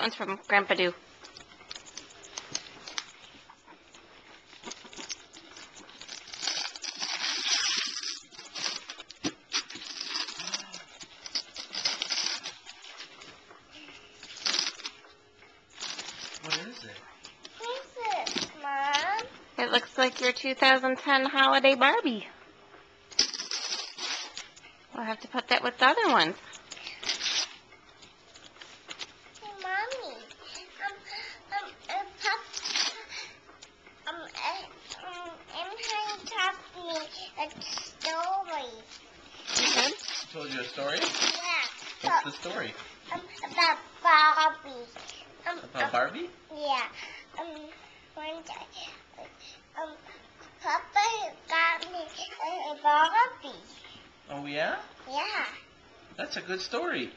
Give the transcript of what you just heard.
one's from Grandpa Do. What is it? What is it, Mom? It looks like your 2010 holiday Barbie. We'll have to put that with the other ones. Hey, Mommy. I'm taught me a story. You good? Told you a story? Yeah. What's the story? About Barbie. About Barbie? Yeah. One day, Papa got me a Barbie. Oh, yeah? Yeah. That's a good story.